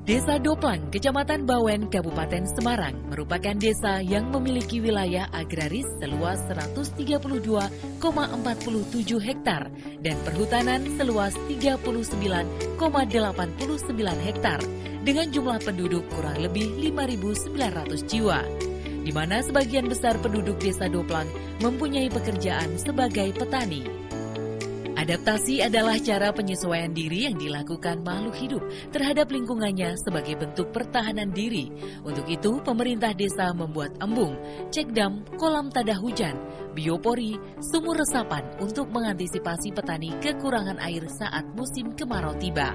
Desa Doplang, Kecamatan Bawen, Kabupaten Semarang, merupakan desa yang memiliki wilayah agraris seluas 132,47 hektar dan perhutanan seluas 39,89 hektar dengan jumlah penduduk kurang lebih 5.900 jiwa, di mana sebagian besar penduduk desa Doplang mempunyai pekerjaan sebagai petani. Adaptasi adalah cara penyesuaian diri yang dilakukan makhluk hidup terhadap lingkungannya sebagai bentuk pertahanan diri. Untuk itu, pemerintah desa membuat embung, cekdam, kolam tada hujan, biopori, sumur resapan untuk mengantisipasi petani kekurangan air saat musim kemarau tiba.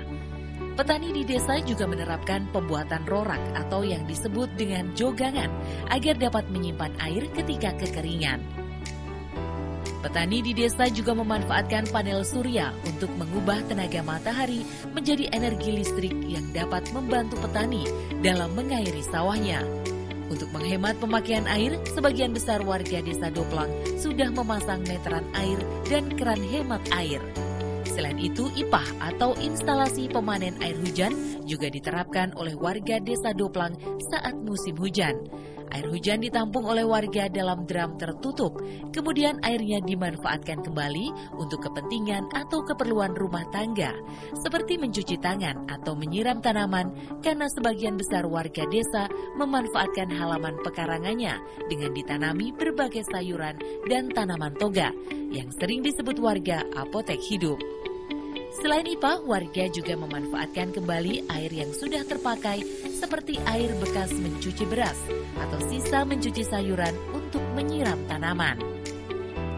Petani di desa juga menerapkan pembuatan rorak atau yang disebut dengan jogangan agar dapat menyimpan air ketika kekeringan. Petani di desa juga memanfaatkan panel surya untuk mengubah tenaga matahari menjadi energi listrik yang dapat membantu petani dalam mengairi sawahnya. Untuk menghemat pemakaian air, sebagian besar warga desa Doplang sudah memasang meteran air dan keran hemat air. Selain itu, IPAH atau instalasi pemanen air hujan juga diterapkan oleh warga desa Doplang saat musim hujan. Air hujan ditampung oleh warga dalam drum tertutup, kemudian airnya dimanfaatkan kembali untuk kepentingan atau keperluan rumah tangga, seperti mencuci tangan atau menyiram tanaman, karena sebagian besar warga desa memanfaatkan halaman pekarangannya dengan ditanami berbagai sayuran dan tanaman toga, yang sering disebut warga apotek hidup. Selain IPA, warga juga memanfaatkan kembali air yang sudah terpakai seperti air bekas mencuci beras atau sisa mencuci sayuran untuk menyiram tanaman.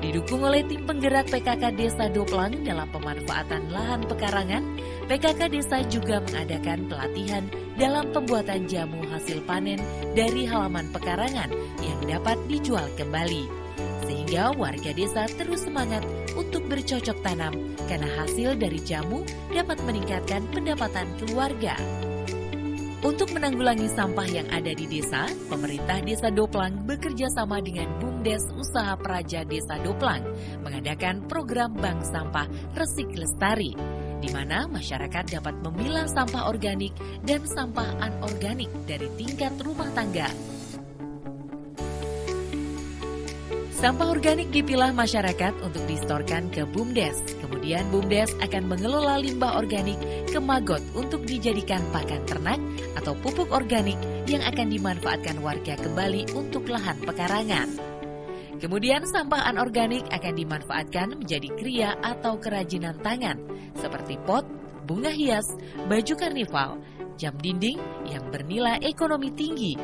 Didukung oleh tim penggerak PKK Desa Doplang dalam pemanfaatan lahan pekarangan, PKK Desa juga mengadakan pelatihan dalam pembuatan jamu hasil panen dari halaman pekarangan yang dapat dijual kembali. Sehingga warga desa terus semangat untuk bercocok tanam karena hasil dari jamu dapat meningkatkan pendapatan keluarga. Untuk menanggulangi sampah yang ada di desa, pemerintah desa Doplang bekerja sama dengan BUMDes Usaha Praja Desa Doplang mengadakan program Bank Sampah Resik Lestari, di mana masyarakat dapat memilah sampah organik dan sampah anorganik dari tingkat rumah tangga. Sampah organik dipilah masyarakat untuk distorkan ke BUMDes. Kemudian BUMDes akan mengelola limbah organik ke maggot untuk dijadikan pakan ternak atau pupuk organik yang akan dimanfaatkan warga kembali untuk lahan pekarangan. Kemudian sampah anorganik akan dimanfaatkan menjadi kria atau kerajinan tangan seperti pot, bunga hias, baju karnival, jam dinding yang bernilai ekonomi tinggi.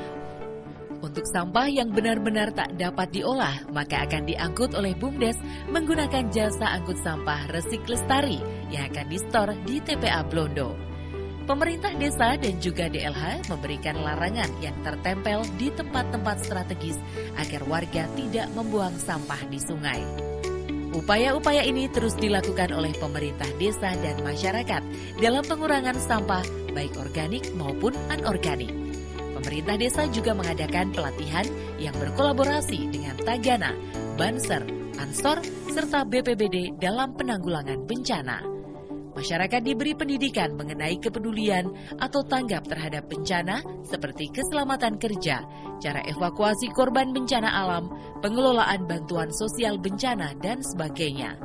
Untuk sampah yang benar-benar tak dapat diolah, maka akan diangkut oleh BUMDes menggunakan jasa angkut sampah Resik Lestari yang akan distor di TPA Blondo. Pemerintah desa dan juga DLH memberikan larangan yang tertempel di tempat-tempat strategis agar warga tidak membuang sampah di sungai. Upaya-upaya ini terus dilakukan oleh pemerintah desa dan masyarakat dalam pengurangan sampah baik organik maupun anorganik. Pemerintah desa juga mengadakan pelatihan yang berkolaborasi dengan Tagana, Banser, Ansor, serta BPBD dalam penanggulangan bencana. Masyarakat diberi pendidikan mengenai kepedulian atau tanggap terhadap bencana seperti keselamatan kerja, cara evakuasi korban bencana alam, pengelolaan bantuan sosial bencana, dan sebagainya.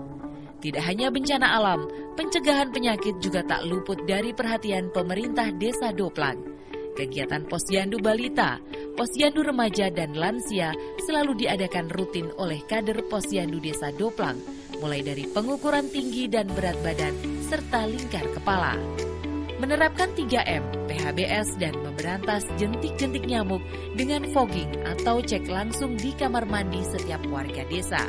Tidak hanya bencana alam, pencegahan penyakit juga tak luput dari perhatian pemerintah desa Doplang. Kegiatan Posyandu Balita, Posyandu Remaja dan Lansia selalu diadakan rutin oleh kader Posyandu Desa Doplang, mulai dari pengukuran tinggi dan berat badan serta lingkar kepala. Menerapkan 3M, PHBS dan memberantas jentik-jentik nyamuk dengan fogging atau cek langsung di kamar mandi setiap warga desa.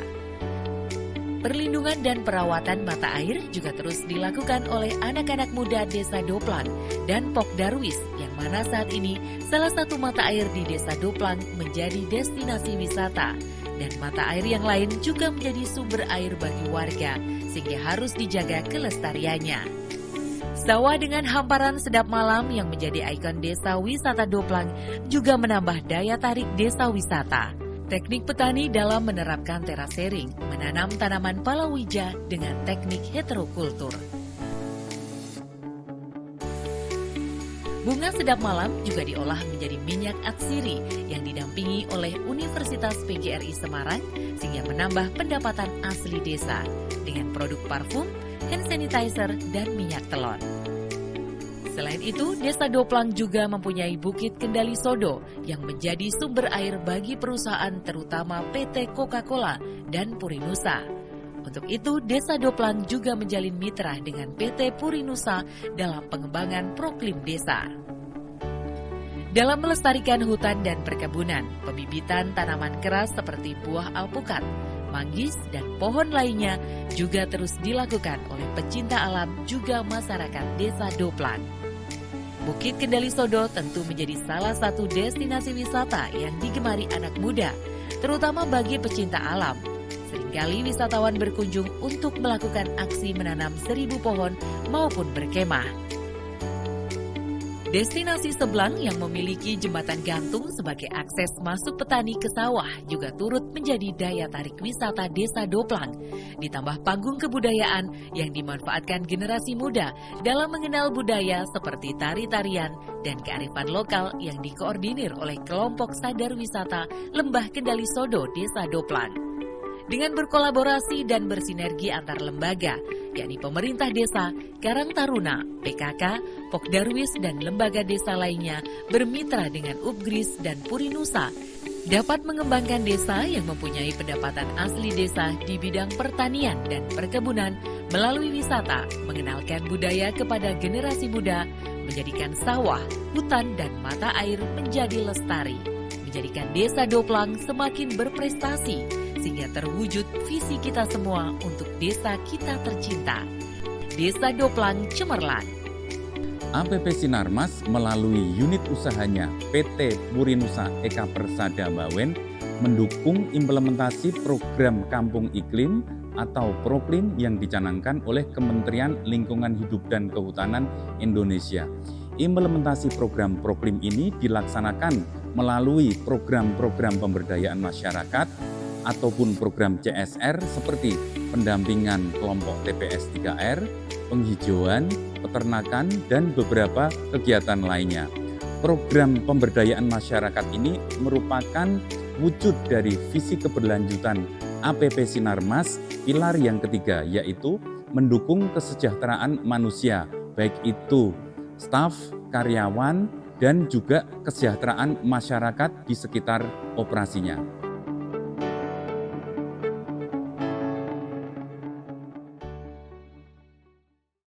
Perlindungan dan perawatan mata air juga terus dilakukan oleh anak-anak muda desa Doplang dan Pok Darwis, yang mana saat ini salah satu mata air di desa Doplang menjadi destinasi wisata. Dan mata air yang lain juga menjadi sumber air bagi warga, sehingga harus dijaga kelestariannya. Sawah dengan hamparan sedap malam yang menjadi ikon desa wisata Doplang juga menambah daya tarik desa wisata. Teknik petani dalam menerapkan terasering, menanam tanaman palawija dengan teknik heterokultur. Bunga sedap malam juga diolah menjadi minyak atsiri yang didampingi oleh Universitas PGRI Semarang sehingga menambah pendapatan asli desa dengan produk parfum, hand sanitizer, dan minyak telon. Selain itu, Desa Doplang juga mempunyai Bukit Kendali Sodo yang menjadi sumber air bagi perusahaan terutama PT Coca-Cola dan Purinusa. Untuk itu, Desa Doplang juga menjalin mitra dengan PT Purinusa dalam pengembangan Proklim Desa. Dalam melestarikan hutan dan perkebunan, pembibitan tanaman keras seperti buah alpukat, manggis, dan pohon lainnya juga terus dilakukan oleh pecinta alam juga masyarakat Desa Doplang. Bukit Kendali Sodo tentu menjadi salah satu destinasi wisata yang digemari anak muda, terutama bagi pecinta alam. Seringkali wisatawan berkunjung untuk melakukan aksi menanam 1000 pohon maupun berkemah. Destinasi Seblang yang memiliki jembatan gantung sebagai akses masuk petani ke sawah juga turut menjadi daya tarik wisata Desa Doplang. Ditambah panggung kebudayaan yang dimanfaatkan generasi muda dalam mengenal budaya seperti tari-tarian dan kearifan lokal yang dikoordinir oleh kelompok sadar wisata Lembah Kendali Sodo Desa Doplang. Dengan berkolaborasi dan bersinergi antar lembaga, yakni pemerintah desa, Karang Taruna, PKK, Pokdarwis, dan lembaga desa lainnya bermitra dengan Upgris dan Purinusa, dapat mengembangkan desa yang mempunyai pendapatan asli desa di bidang pertanian dan perkebunan melalui wisata, mengenalkan budaya kepada generasi muda, menjadikan sawah, hutan, dan mata air menjadi lestari, menjadikan Desa Doplang semakin berprestasi, sehingga terwujud visi kita semua untuk desa kita tercinta. Desa Doplang Cemerlang. APP Sinarmas melalui unit usahanya PT Purinusa Eka Persada Bawen mendukung implementasi program Kampung Iklim atau Proklim yang dicanangkan oleh Kementerian Lingkungan Hidup dan Kehutanan Indonesia. Implementasi program Proklim ini dilaksanakan melalui program-program pemberdayaan masyarakat ataupun program CSR seperti pendampingan kelompok TPS 3R, penghijauan, peternakan, dan beberapa kegiatan lainnya. Program pemberdayaan masyarakat ini merupakan wujud dari visi keberlanjutan APP Sinarmas, pilar yang ketiga, yaitu mendukung kesejahteraan manusia, baik itu staf, karyawan, dan juga kesejahteraan masyarakat di sekitar operasinya.